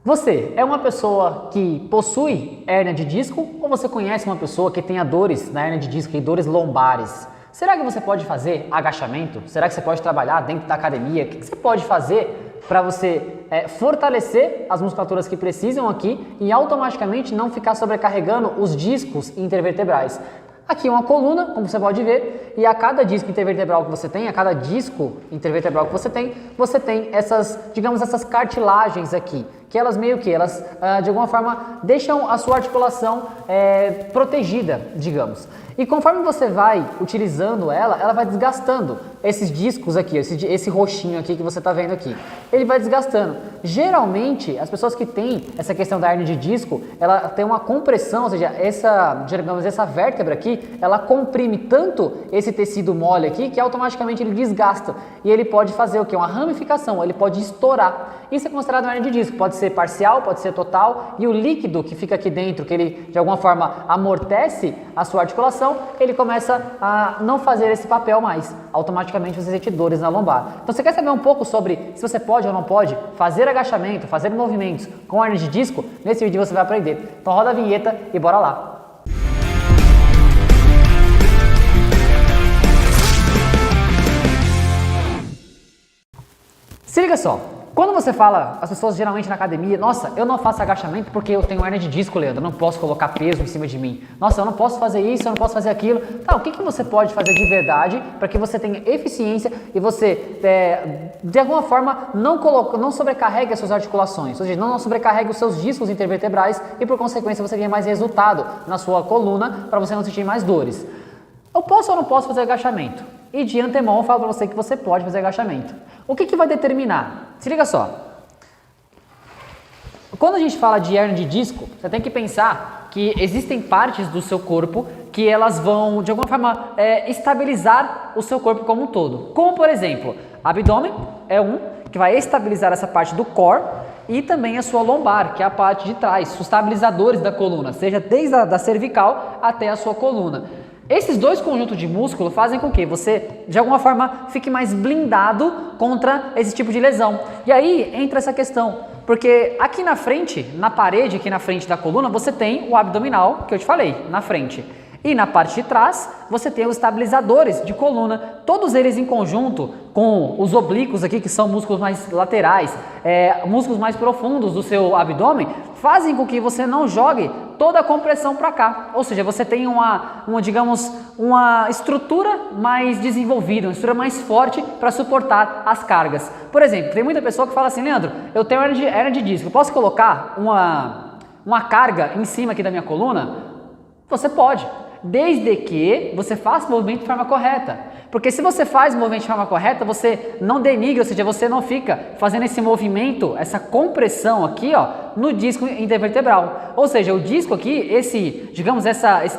Você é uma pessoa que possui hérnia de disco ou você conhece uma pessoa que tenha dores na hérnia de disco e dores lombares? Será que você pode fazer agachamento? Será que você pode trabalhar dentro da academia? O que você pode fazer para você fortalecer as musculaturas que precisam aqui e automaticamente não ficar sobrecarregando os discos intervertebrais? Aqui é uma coluna, como você pode ver, e a cada disco intervertebral que você tem, a cada disco intervertebral que você tem essas, digamos, essas cartilagens aqui, que elas meio que, elas de alguma forma deixam a sua articulação protegida, digamos. E conforme você vai utilizando ela vai desgastando esses discos aqui, esse roxinho aqui que você está vendo aqui. Ele vai desgastando. Geralmente, as pessoas que têm essa questão da hérnia de disco, ela tem uma compressão, ou seja, essa vértebra aqui, ela comprime tanto esse tecido mole aqui que automaticamente ele desgasta. E ele pode fazer o quê? Uma ramificação, ele pode estourar. Isso é considerado uma hérnia de disco. Pode ser parcial, pode ser total. E o líquido que fica aqui dentro, que ele de alguma forma amortece a sua articulação, ele começa a não fazer esse papel mais. Automaticamente você sente dores na lombar. Então você quer saber um pouco sobre se você pode ou não pode fazer agachamento, fazer movimentos com hérnia de disco? Nesse vídeo você vai aprender. Então roda a vinheta e bora lá! Se liga só! Quando você fala, as pessoas geralmente na academia, nossa, eu não faço agachamento porque eu tenho hérnia de disco, Leandro, eu não posso colocar peso em cima de mim. Nossa, eu não posso fazer isso, eu não posso fazer aquilo. Tá, o que você pode fazer de verdade para que você tenha eficiência e você, de alguma forma, não sobrecarregue as suas articulações, ou seja, não sobrecarregue os seus discos intervertebrais e, por consequência, você tenha mais resultado na sua coluna para você não sentir mais dores. Eu posso ou não posso fazer agachamento? E de antemão eu falo para você que você pode fazer agachamento. O que vai determinar? Se liga só. Quando a gente fala de hérnia de disco, você tem que pensar que existem partes do seu corpo que elas vão, de alguma forma, estabilizar o seu corpo como um todo. Como, por exemplo, abdômen é um que vai estabilizar essa parte do core e também a sua lombar, que é a parte de trás, os estabilizadores da coluna, seja desde a cervical até a sua coluna. Esses dois conjuntos de músculo fazem com que você, de alguma forma, fique mais blindado contra esse tipo de lesão. E aí entra essa questão, porque aqui na frente, na parede, aqui na frente da coluna, você tem o abdominal, que eu te falei, na frente. E na parte de trás, você tem os estabilizadores de coluna, todos eles em conjunto com os oblíquos aqui, que são músculos mais laterais, músculos mais profundos do seu abdômen, fazem com que você não jogue toda a compressão para cá. Ou seja, você tem digamos, uma estrutura mais desenvolvida, uma estrutura mais forte para suportar as cargas. Por exemplo, tem muita pessoa que fala assim, Leandro, eu tenho hérnia de disco, eu posso colocar uma carga em cima aqui da minha coluna? Você pode, desde que você faça o movimento de forma correta. Porque se você faz o movimento de forma correta, você não denigra, ou seja, você não fica fazendo esse movimento, essa compressão aqui, ó, no disco intervertebral. Ou seja, o disco aqui, esse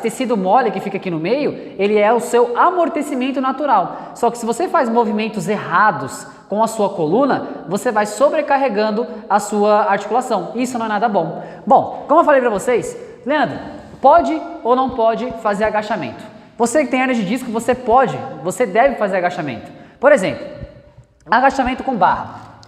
tecido mole que fica aqui no meio, ele é o seu amortecimento natural. Só que se você faz movimentos errados com a sua coluna, você vai sobrecarregando a sua articulação. Isso não é nada bom. Bom, como eu falei para vocês, Leandro, pode ou não pode fazer agachamento? Você que tem hérnia de disco, você deve fazer agachamento. Por exemplo, agachamento com barra.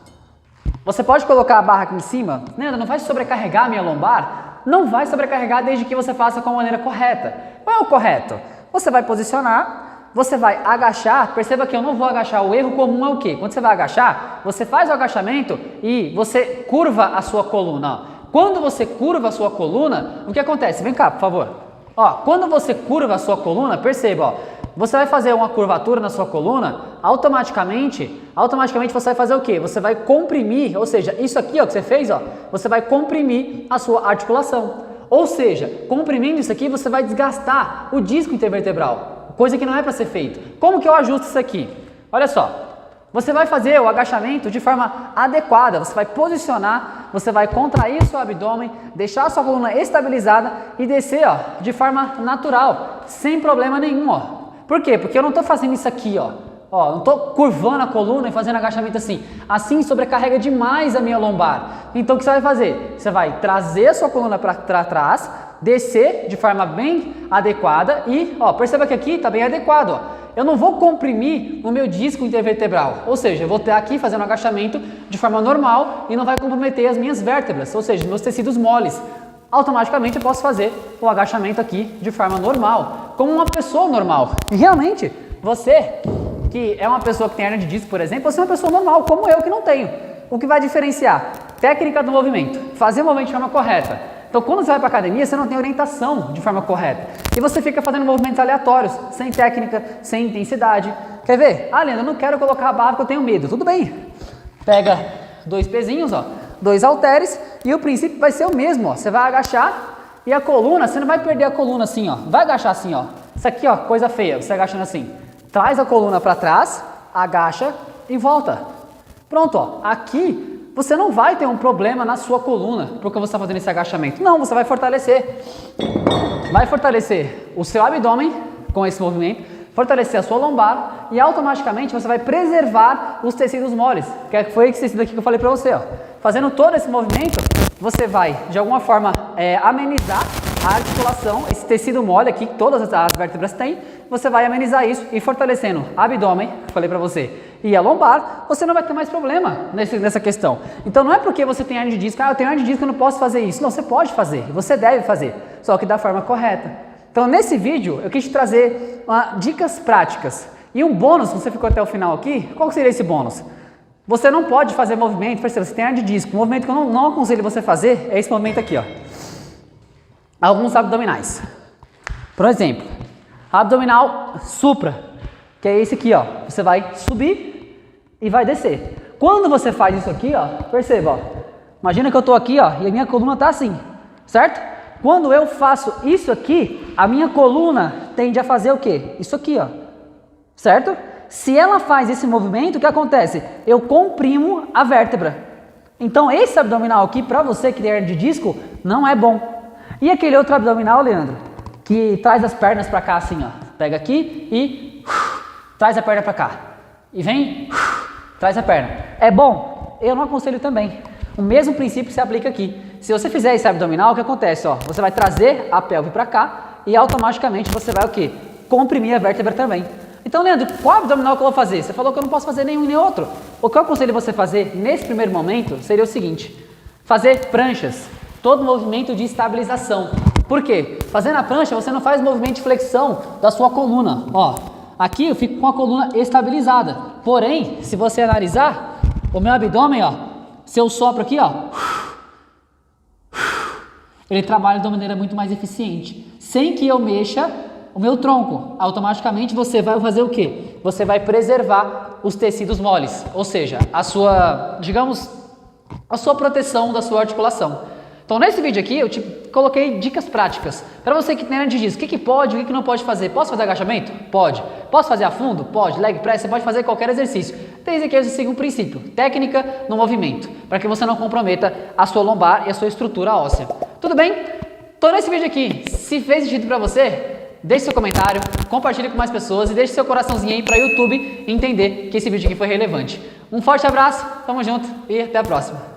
Você pode colocar a barra aqui em cima, Leandro, não vai sobrecarregar a minha lombar? Não vai sobrecarregar desde que você faça com a maneira correta. Qual é o correto? Você vai posicionar, você vai agachar, perceba que eu não vou agachar, o erro comum é o quê? Quando você vai agachar, você faz o agachamento e você curva a sua coluna. Quando você curva a sua coluna, o que acontece? Vem cá, por favor. Ó, quando você curva a sua coluna, perceba, ó, você vai fazer uma curvatura na sua coluna, automaticamente você vai fazer o quê? Você vai comprimir, ou seja, isso aqui ó, que você fez, ó, você vai comprimir a sua articulação. Ou seja, comprimindo isso aqui, você vai desgastar o disco intervertebral, coisa que não é para ser feito. Como que eu ajusto isso aqui? Olha só. Você vai fazer o agachamento de forma adequada, você vai posicionar, você vai contrair o seu abdômen, deixar a sua coluna estabilizada e descer ó, de forma natural, sem problema nenhum. Ó. Por quê? Porque eu não estou fazendo isso aqui, ó, não estou curvando a coluna e fazendo agachamento assim. Assim sobrecarrega demais a minha lombar. Então o que você vai fazer? Você vai trazer a sua coluna para trás, descer de forma bem adequada e ó, perceba que aqui está bem adequado. Ó. eu não vou comprimir o meu disco intervertebral, ou seja, eu vou estar aqui fazendo um agachamento de forma normal e não vai comprometer as minhas vértebras, ou seja, meus tecidos moles. Automaticamente eu posso fazer o agachamento aqui de forma normal, como uma pessoa normal. E realmente, você que é uma pessoa que tem hernia de disco, por exemplo, você é uma pessoa normal, como eu que não tenho. O que vai diferenciar? Técnica do movimento, fazer o movimento de forma correta. Então, quando você vai para a academia, você não tem orientação de forma correta. E você fica fazendo movimentos aleatórios, sem técnica, sem intensidade. Quer ver? Ah, Leandro, eu não quero colocar a barra porque eu tenho medo. Tudo bem. Pega 2 pezinhos, ó, 2 halteres, e o princípio vai ser o mesmo, ó. Você vai agachar e a coluna, você não vai perder a coluna assim, ó. Vai agachar assim, ó. Isso aqui, ó, coisa feia, você agachando assim. Traz a coluna para trás, agacha e volta. Pronto, ó. Aqui você não vai ter um problema na sua coluna porque você está fazendo esse agachamento. Não, você vai fortalecer. Vai fortalecer o seu abdômen com esse movimento, fortalecer a sua lombar e automaticamente você vai preservar os tecidos moles, que foi esse tecido aqui que eu falei para você, ó. Fazendo todo esse movimento, você vai de alguma forma amenizar a articulação, esse tecido mole aqui que todas as vértebras têm, você vai amenizar isso e fortalecendo abdômen, que eu falei para você, e a lombar, você não vai ter mais problema nessa questão. Então não é porque você tem hernia de disco, eu tenho hernia de disco, eu não posso fazer isso. Não, você pode fazer, você deve fazer, só que da forma correta. Então nesse vídeo eu quis te trazer dicas práticas e um bônus, se você ficou até o final aqui, qual seria esse bônus? Você não pode fazer movimento, por exemplo, você tem hernia de disco, o movimento que eu não aconselho você fazer é esse movimento aqui, ó. Alguns abdominais. Por exemplo, abdominal supra, que é esse aqui, ó. Você vai subir e vai descer. Quando você faz isso aqui, ó, perceba, ó. Imagina que eu tô aqui, ó, e a minha coluna tá assim, certo? Quando eu faço isso aqui, a minha coluna tende a fazer o quê? Isso aqui, ó. Certo? Se ela faz esse movimento, o que acontece? Eu comprimo a vértebra. Então, esse abdominal aqui, para você que tem hernia de disco, não é bom. E aquele outro abdominal, Leandro, que traz as pernas para cá assim, ó. Pega aqui e traz a perna para cá. E vem, traz a perna. É bom? Eu não aconselho também. O mesmo princípio se aplica aqui. Se você fizer esse abdominal, o que acontece? Ó, você vai trazer a pelve para cá e automaticamente você vai o quê? Comprimir a vértebra também. Então, Leandro, qual abdominal que eu vou fazer? Você falou que eu não posso fazer nenhum nem outro. O que eu aconselho você fazer nesse primeiro momento seria o seguinte: fazer pranchas. Todo movimento de estabilização. Por quê? Fazendo a prancha, você não faz movimento de flexão da sua coluna. Ó, aqui eu fico com a coluna estabilizada. Porém, se você analisar, o meu abdômen, ó, se eu sopro aqui, ó, ele trabalha de uma maneira muito mais eficiente. Sem que eu mexa o meu tronco. Automaticamente você vai fazer o quê? Você vai preservar os tecidos moles. Ou seja, a sua, digamos, a sua proteção da sua articulação. Então, nesse vídeo aqui, eu te coloquei dicas práticas. Para você que tem hernia de disco, o que pode, o que não pode fazer? Posso fazer agachamento? Pode. Posso fazer a fundo? Pode. Leg press, você pode fazer qualquer exercício. Desde que você siga um princípio. Técnica no movimento. Para que você não comprometa a sua lombar e a sua estrutura óssea. Tudo bem? Tô nesse vídeo aqui. Se fez sentido para você, deixe seu comentário, compartilhe com mais pessoas e deixe seu coraçãozinho aí para o YouTube entender que esse vídeo aqui foi relevante. Um forte abraço, tamo junto e até a próxima.